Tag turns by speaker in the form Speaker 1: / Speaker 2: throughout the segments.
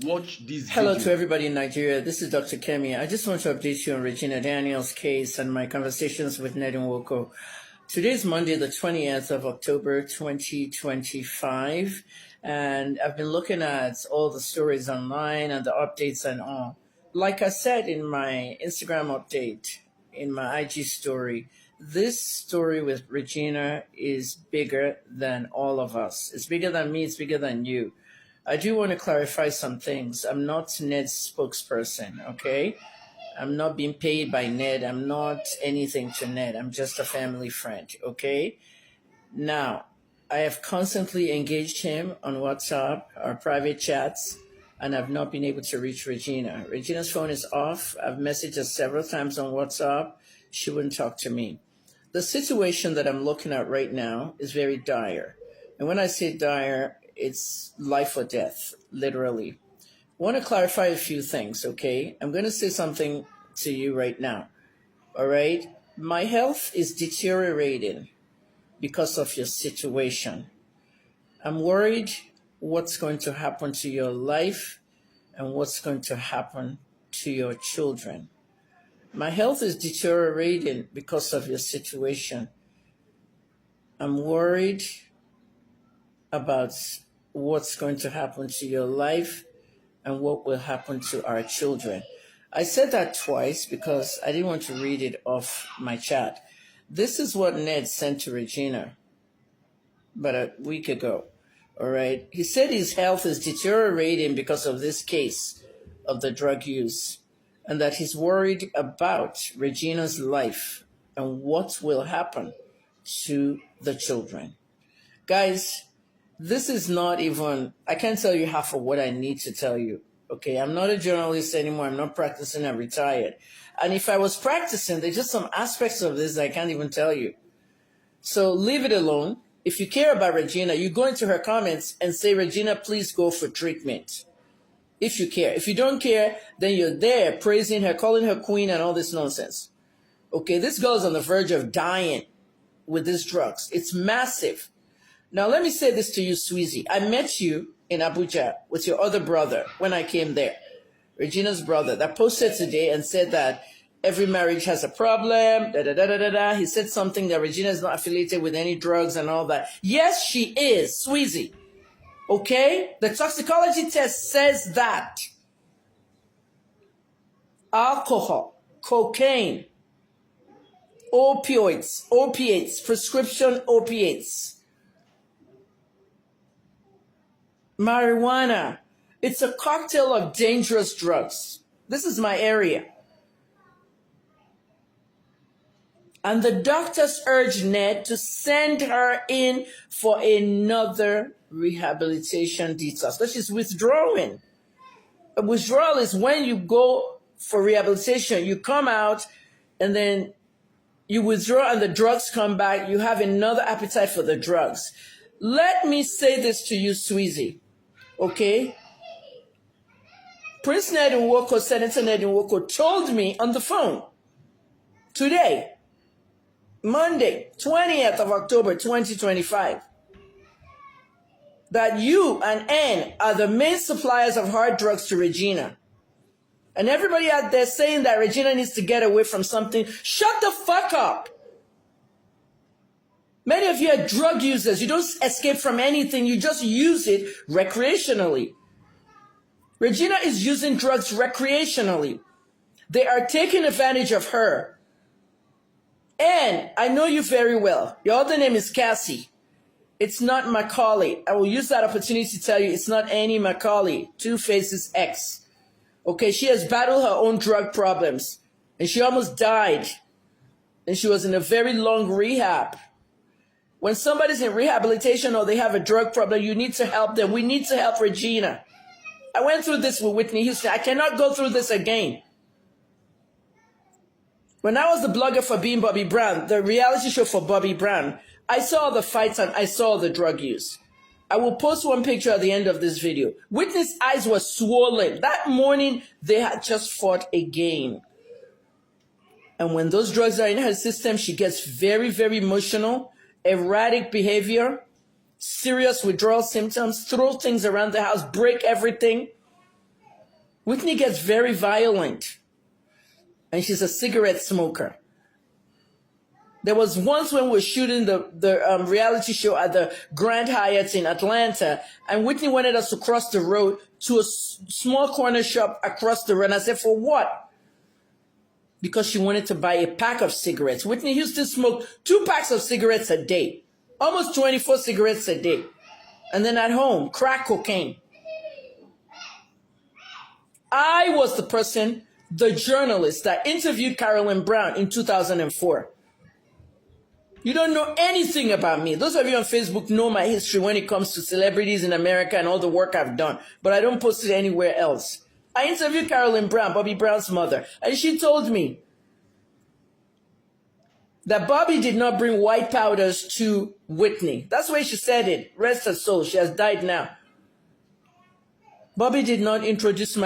Speaker 1: Watch this
Speaker 2: Hello
Speaker 1: video.
Speaker 2: to everybody in Nigeria. This is Dr. Kemi. I just want to update you on Regina Daniels' case and my conversations with Ned Nwoko. Today is Monday, the 20th of October, 2025, and I've been looking at all the stories online and the updates and all. Like I said in my Instagram update, in my IG story, this story with Regina is bigger than all of us. It's bigger than me, it's bigger than you. I do want to clarify some things. I'm not Ned's spokesperson, okay? I'm not being paid by Ned. I'm not anything to Ned. I'm just a family friend, okay? Now, I have constantly engaged him on WhatsApp, our private chats, and I've not been able to reach Regina. Regina's phone is off. I've messaged her several times on WhatsApp. She wouldn't talk to me. The situation that I'm looking at right now is very dire. And when I say dire, it's life or death, literally. I want to clarify a few things, okay? I'm going to say something to you right now, all right? My health is deteriorating because of your situation. I'm worried what's going to happen to your life and what's going to happen to your children. My health is deteriorating because of your situation. I'm worried about what's going to happen to your life and what will happen to our children. I said that twice because I didn't want to read it off my chat. This is what Ned sent to Regina about a week ago, all right? He said his health is deteriorating because of this case of the drug use and that he's worried about Regina's life and what will happen to the children. Guys, this is not even, I can't tell you half of what I need to tell you. Okay, I'm not a journalist anymore. I'm not practicing. I'm retired. And if I was practicing, there's just some aspects of this I can't even tell you. So leave it alone. If you care about Regina, you go into her comments and say, Regina, please go for treatment. If you care. If you don't care, then you're there praising her, calling her queen and all this nonsense. Okay, this girl's on the verge of dying with these drugs. It's massive. Now, let me say this to you, Sweezy. I met you in Abuja with your other brother when I came there, Regina's brother, that posted today and said that every marriage has a problem, da-da-da-da-da-da. He said something that Regina is not affiliated with any drugs and all that. Yes, she is, Sweezy. Okay? The toxicology test says that. Alcohol, cocaine, opiates, prescription opiates, marijuana. It's a cocktail of dangerous drugs. This is my area. And the doctors urged Ned to send her in for another rehabilitation detox. So she's withdrawing. A withdrawal is when you go for rehabilitation, you come out and then you withdraw and the drugs come back. You have another appetite for the drugs. Let me say this to you, Sweezy. Okay? Prince Ned Nwoko, Senator Ned Nwoko, told me on the phone today, Monday, 20th of October, 2025, that you and N are the main suppliers of hard drugs to Regina. And everybody out there saying that Regina needs to get away from something, shut the fuck up. Many of you are drug users. You don't escape from anything. You just use it recreationally. Regina is using drugs recreationally. They are taking advantage of her. And I know you very well. Your other name is Cassie. It's not Macaulay. I will use that opportunity to tell you it's not Annie Macaulay, Two Faces X. Okay, she has battled her own drug problems. And she almost died. And she was in a very long rehab. When somebody's in rehabilitation or they have a drug problem, you need to help them. We need to help Regina. I went through this with Whitney Houston. I cannot go through this again. When I was the blogger for Being Bobby Brown, the reality show for Bobby Brown, I saw the fights and I saw the drug use. I will post one picture at the end of this video. Whitney's eyes were swollen. That morning, they had just fought again. And when those drugs are in her system, she gets very, very emotional, erratic behavior, serious withdrawal symptoms, throw things around the house, break everything. Whitney gets very violent, and she's a cigarette smoker. There was once when we were shooting the reality show at the Grand Hyatt in Atlanta, and Whitney wanted us to cross the road to a small corner shop across the road. And I said, for what? Because she wanted to buy a pack of cigarettes. Whitney Houston smoked 2 packs of cigarettes a day, almost 24 cigarettes a day. And then at home, crack cocaine. I was the person, the journalist that interviewed Carolyn Brown in 2004. You don't know anything about me. Those of you on Facebook know my history when it comes to celebrities in America and all the work I've done, but I don't post it anywhere else. I interviewed Carolyn Brown, Bobby Brown's mother, and she told me that Bobby did not bring white powders to Whitney. That's the way she said it. Rest her soul. She has died now. Bobby did not introduce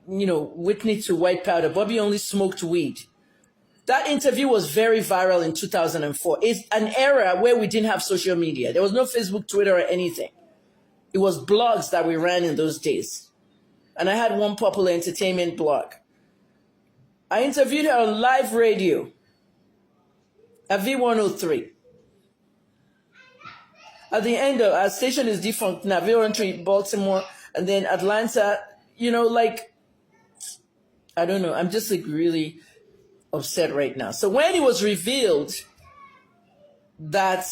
Speaker 2: Whitney to white powder. Bobby only smoked weed. That interview was very viral in 2004. It's an era where we didn't have social media. There was no Facebook, Twitter, or anything. It was blogs that we ran in those days. And I had one popular entertainment blog. I interviewed her on live radio at V103. At the end of our station is defunct now, V103, Baltimore, and then Atlanta, I don't know. I'm just really upset right now. So when it was revealed that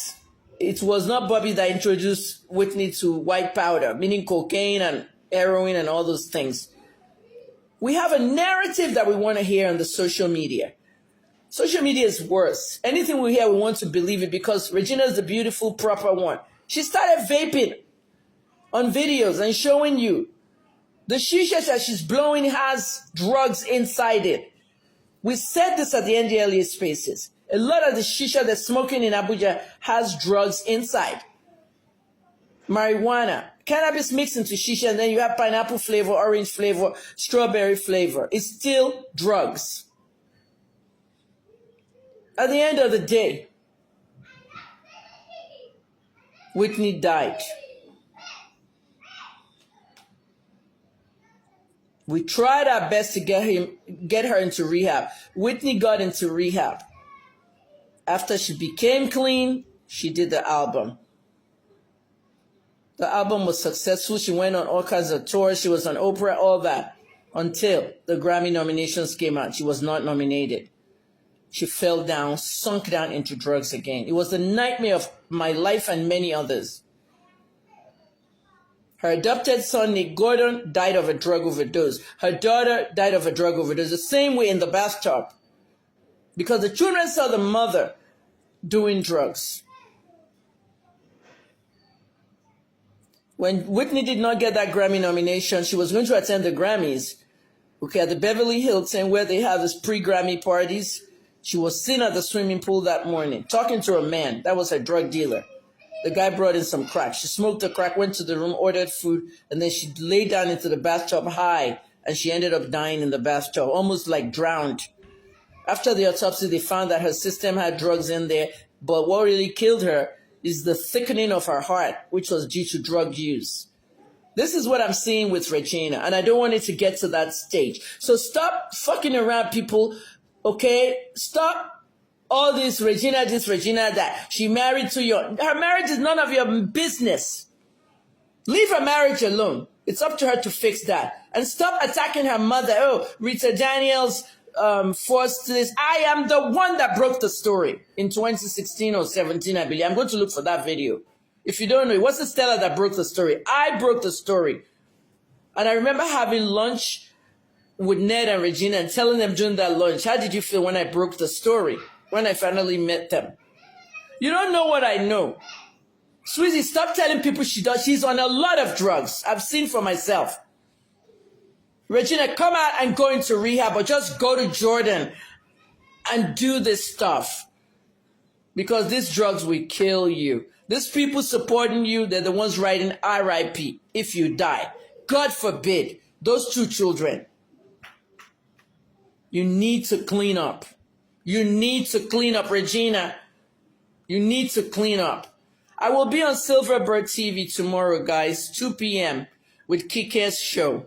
Speaker 2: it was not Bobby that introduced Whitney to white powder, meaning cocaine and heroin and all those things, we have a narrative that we want to hear on the social media. Social media is worse. Anything we hear, we want to believe it because Regina is the beautiful, proper one. She started vaping on videos and showing you the shisha that she's blowing has drugs inside it. We said this at the NDLEA spaces. A lot of the shisha they're smoking in Abuja has drugs inside. Marijuana, cannabis mixed into shisha, and then you have pineapple flavor, orange flavor, strawberry flavor. It's still drugs. At the end of the day, Whitney died. We tried our best to get her into rehab. Whitney got into rehab. After she became clean, she did the album. The album was successful. She went on all kinds of tours. She was on Oprah, all that, until the Grammy nominations came out. She was not nominated. She fell down, sunk down into drugs again. It was the nightmare of my life and many others. Her adopted son, Nick Gordon, died of a drug overdose. Her daughter died of a drug overdose, the same way in the bathtub. Because the children saw the mother doing drugs. When Whitney did not get that Grammy nomination, she was going to attend the Grammys, at the Beverly Hilton, where they have these pre-Grammy parties. She was seen at the swimming pool that morning, talking to a man. That was her drug dealer. The guy brought in some crack. She smoked the crack, went to the room, ordered food, and then she lay down into the bathtub high, and she ended up dying in the bathtub, almost like drowned. After the autopsy, they found that her system had drugs in there, but what really killed her is the thickening of her heart, which was due to drug use. This is what I'm seeing with Regina, and I don't want it to get to that stage. So stop fucking around, people, okay? Stop all this, Regina that. She married too young. Her marriage is none of your business. Leave her marriage alone. It's up to her to fix that. And stop attacking her mother. Oh, Rita Daniels forced this. I am the one that broke the story in 2016 or 17, I believe. I'm going to look for that video. If you don't know, it wasn't Stella that broke the story. I broke the story. And I remember having lunch with Ned and Regina and telling them during that lunch, how did you feel when I broke the story? When I finally met them. You don't know what I know. Sweetie, stop telling people she's on a lot of drugs. I've seen for myself. Regina, come out and go into rehab, or just go to Jordan and do this stuff. Because these drugs will kill you. These people supporting you, they're the ones writing RIP if you die. God forbid. Those 2 children. You need to clean up. You need to clean up, Regina. You need to clean up. I will be on Silverbird TV tomorrow, guys, 2 p.m. with Kike's show.